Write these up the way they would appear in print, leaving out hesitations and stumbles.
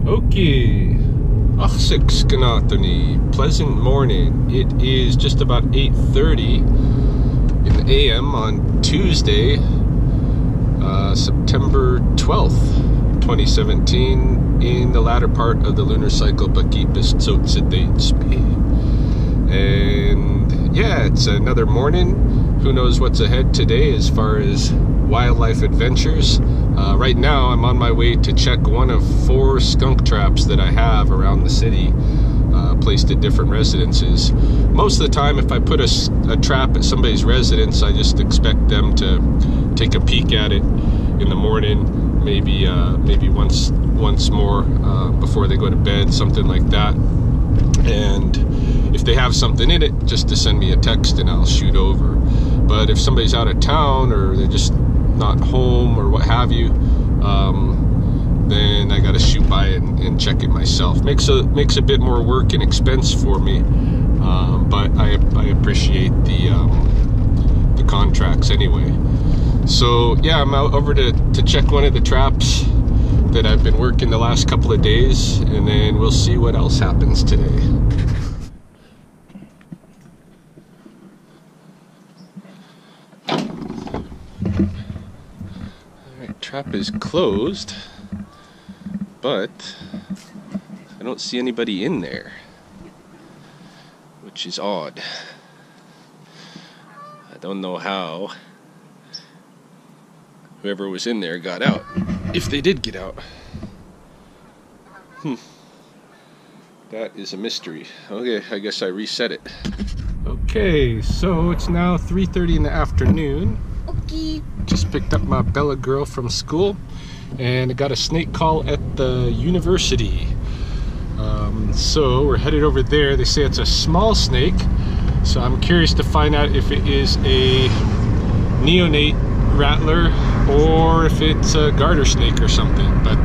Okay. Achsik Skanatani. Pleasant morning. It is just about 8:30 in the AM on Tuesday, September 12th, 2017, in the latter part of the lunar cycle, Bakipis Tsotsidates. And yeah, it's another morning. Who knows what's ahead today as far as wildlife adventures. Right now I'm on my way to check one of 4 skunk traps that I have around the city, placed at different residences. Most of the time if I put a trap at somebody's residence, I just expect them to take a peek at it in the morning, maybe once more before they go to bed, something like that. And if they have something in it, just to send me a text and I'll shoot over. But if somebody's out of town or they're just not home or what have you, then I gotta shoot by and check it myself. Makes a bit more work and expense for me, but I appreciate the contracts anyway. So yeah, I'm out over to check one of the traps that I've been working the last couple of days, and then we'll see what else happens today. Trap is closed, but I don't see anybody in there, which is odd. I don't know how whoever was in there got out, if they did get out. That is a mystery. Okay, I guess I reset it. Okay, so it's now 3:30 in the afternoon. Okay. Just picked up my Bella girl from school, and I got a snake call at the university. So we're headed over there. They say it's a small snake, so I'm curious to find out if it is a neonate rattler or if it's a garter snake or something. But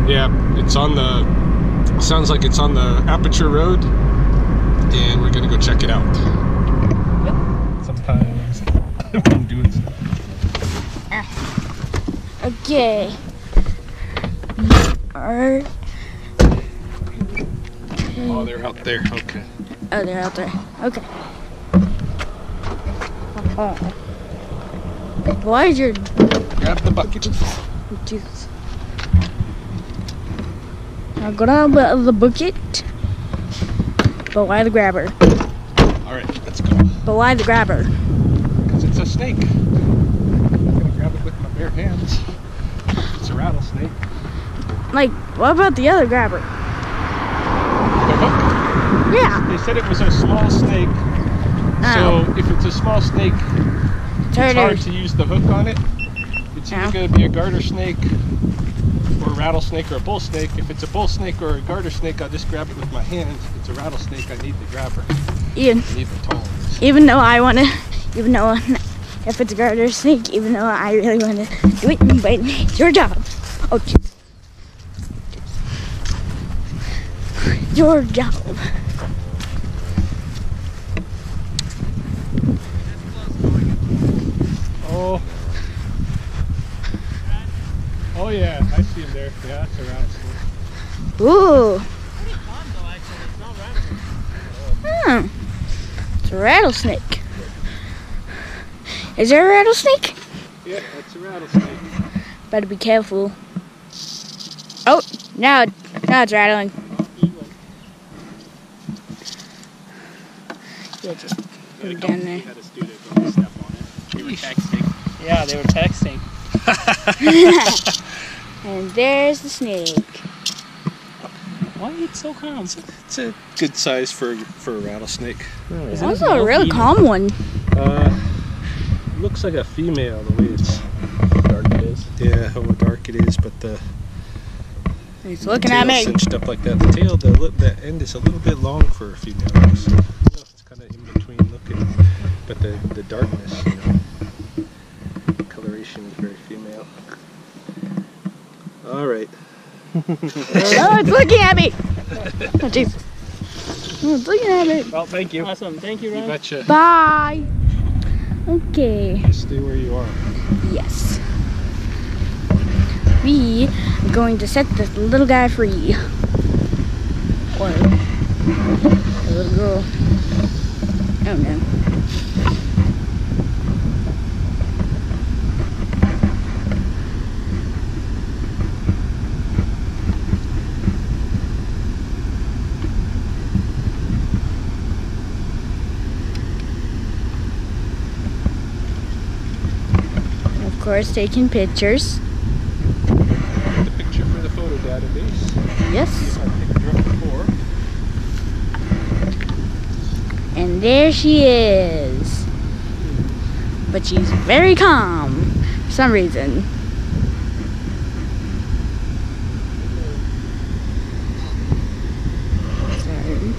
yeah, it's on the, sounds like it's on the Aperture Road, and we're gonna go check it out. Sometimes I'm doing stuff. Okay. Oh, they're out there. Okay. Oh, they're out there. Okay. Why is your... Grab the bucket. Jesus. Now go down with the bucket. But why the grabber? Alright, let's go. But why the grabber? Because it's a snake. I'm not going to grab it with my bare hands. It's a rattlesnake. Like, what about the other grabber? The hook? Yeah. They said it was a small snake. So if it's a small snake, it's hard to use the hook on it. It's either going to be a garter snake or a rattlesnake or a bull snake. If it's a bull snake or a garter snake, I'll just grab it with my hands. If it's a rattlesnake, I need the grabber. I need the tongs. Even though I want to, even though if it's a garter snake, even though I really want to do it, but it's your job. Oh, geez. Your job. Oh yeah, I see him there. Yeah, that's a rattlesnake. Ooh. It's a rattlesnake. Is there a rattlesnake? Yeah, that's a rattlesnake. Better be careful. Oh, now it's rattling. Yeah, just put it down there. They were texting. Yeah, they were texting. And there's the snake. Why are you so calm? It's a good size for a rattlesnake. Oh, It's also a really calm one. Looks like a female the way it's dark it is. Yeah, how dark it is, but He's looking at me. Cinched up like that. The tail, the end is a little bit long for a female. So it's kind of in between looking, but the darkness, you know, coloration is very female. All right. Oh, it's looking at me. Oh, jeez. Oh, it's looking at me. Well, thank you. Awesome. Thank you, Ron. You betcha. Bye. Okay. Just stay where you are. Yes. we are going to set this little guy free. Or the little girl. I don't know. Of course, taking pictures. The picture for the photo database. Yes. See if I picked her up before. And there she is. But she's very calm for some reason. Sorry.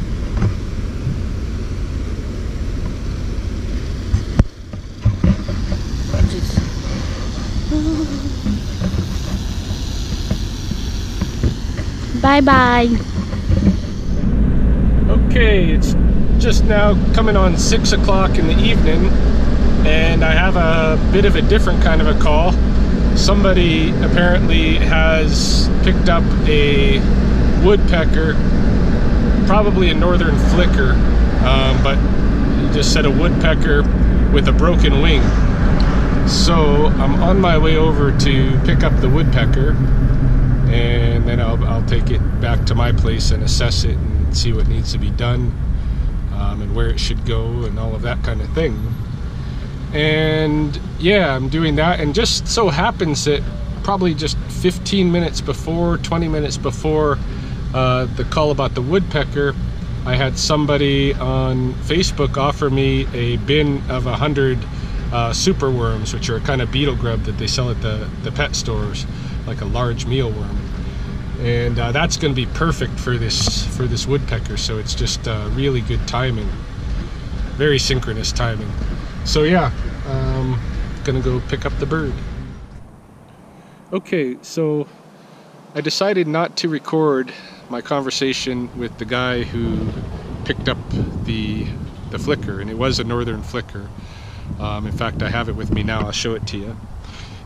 Bye-bye. Okay, it's just now coming on 6 o'clock in the evening, and I have a bit of a different kind of a call. Somebody apparently has picked up a woodpecker, probably a northern flicker, but he just said a woodpecker with a broken wing. So I'm on my way over to pick up the woodpecker, and then I'll take it back to my place and assess it and see what needs to be done, and where it should go and all of that kind of thing. And yeah, I'm doing that, and just so happens that probably just 15 minutes before, 20 minutes before the call about the woodpecker, I had somebody on Facebook offer me a bin of 100 superworms, which are a kind of beetle grub that they sell at the pet stores, like a large mealworm. And that's going to be perfect for this woodpecker, so it's just really good timing, very synchronous timing. So yeah, gonna go pick up the bird. Okay, so I decided not to record my conversation with the guy who picked up the flicker, and it was a northern flicker. In fact, I have it with me now. I'll show it to you.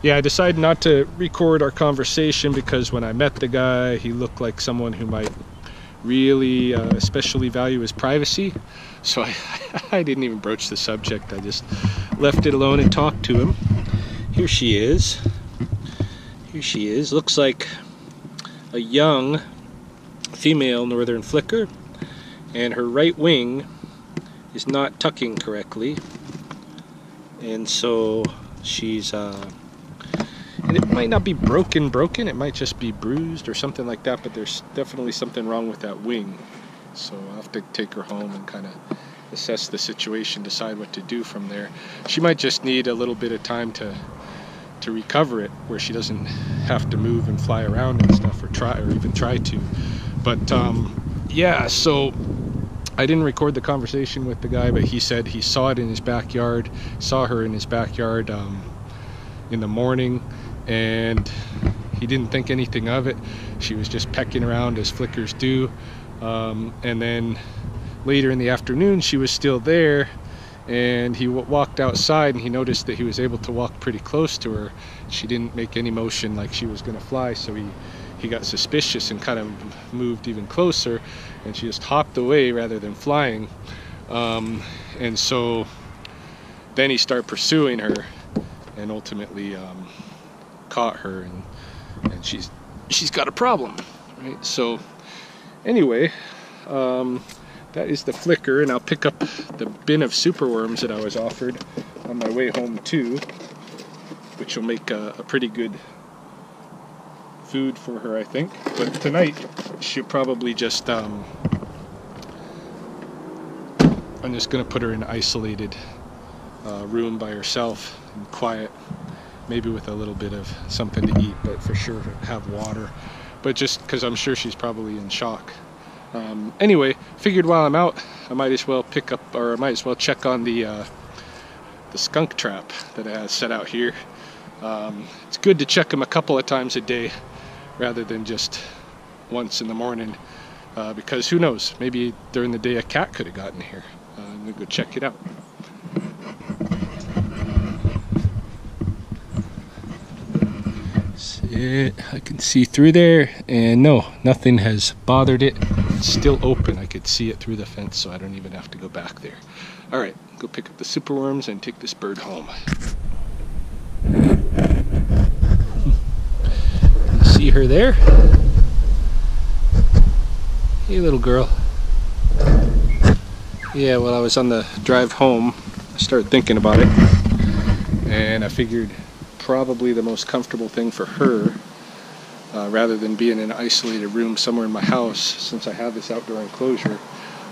Yeah, I decided not to record our conversation because when I met the guy, he looked like someone who might really especially value his privacy. So I didn't even broach the subject. I just left it alone and talked to him. Here she is. Here she is. Looks like a young female northern flicker, and her right wing is not tucking correctly. And so she's and it might not be broken, it might just be bruised or something like that, but there's definitely something wrong with that wing. So I'll have to take her home and kind of assess the situation, decide what to do from there. She might just need a little bit of time to recover it, where she doesn't have to move and fly around and stuff, or even try to. But yeah, so I didn't record the conversation with the guy, but he said he saw it in his backyard, saw her in his backyard in the morning, and he didn't think anything of it. She was just pecking around as flickers do, and then later in the afternoon she was still there, and he walked outside and he noticed that he was able to walk pretty close to her. She didn't make any motion like she was gonna fly, so he got suspicious and kind of moved even closer, and she just hopped away rather than flying. And so then he started pursuing her and ultimately caught her, and she's got a problem, right? So anyway, that is the flicker, and I'll pick up the bin of superworms that I was offered on my way home too, which will make a pretty good food for her, I think. But tonight she'll probably just I'm just gonna put her in an isolated room by herself and quiet, maybe with a little bit of something to eat, but for sure have water, but just because I'm sure she's probably in shock. Anyway, figured while I'm out I might as well pick up, or I might as well check on the skunk trap that it has set out here. It's good to check them a couple of times a day rather than just once in the morning, because who knows, maybe during the day a cat could have gotten here. I'm gonna go check it out. Let's see. Yeah, I can see through there, and no, nothing has bothered it. It's still open. I could see it through the fence, so I don't even have to go back there. All right, go pick up the superworms and take this bird home. You see her there? Hey, little girl. Yeah, well, I was on the drive home. I started thinking about it, and I figured probably the most comfortable thing for her, rather than being in an isolated room somewhere in my house, since I have this outdoor enclosure,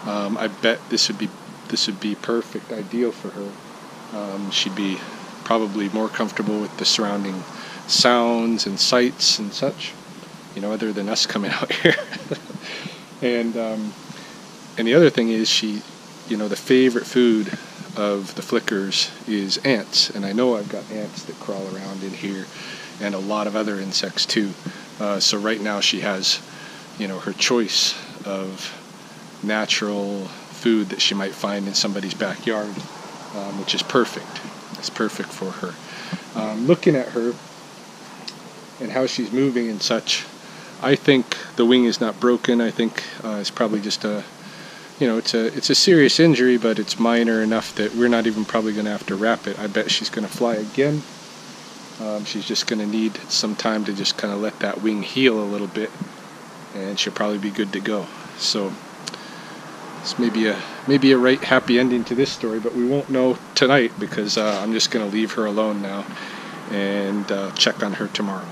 I bet this would be perfect, ideal for her. She'd be probably more comfortable with the surrounding sounds and sights and such, you know, other than us coming out here. And the other thing is, she, you know, the favorite food of the Flickers is ants, and I know I've got ants that crawl around in here, and a lot of other insects too. So right now she has, you know, her choice of natural food that she might find in somebody's backyard, which is perfect. It's perfect for her. Looking at her and how she's moving and such, I think the wing is not broken. I think it's probably just a, you know, it's a serious injury, but it's minor enough that we're not even probably going to have to wrap it. I bet she's going to fly again. She's just going to need some time to just kind of let that wing heal a little bit, and she'll probably be good to go. So it's maybe a right happy ending to this story, but we won't know tonight, because I'm just going to leave her alone now and check on her tomorrow.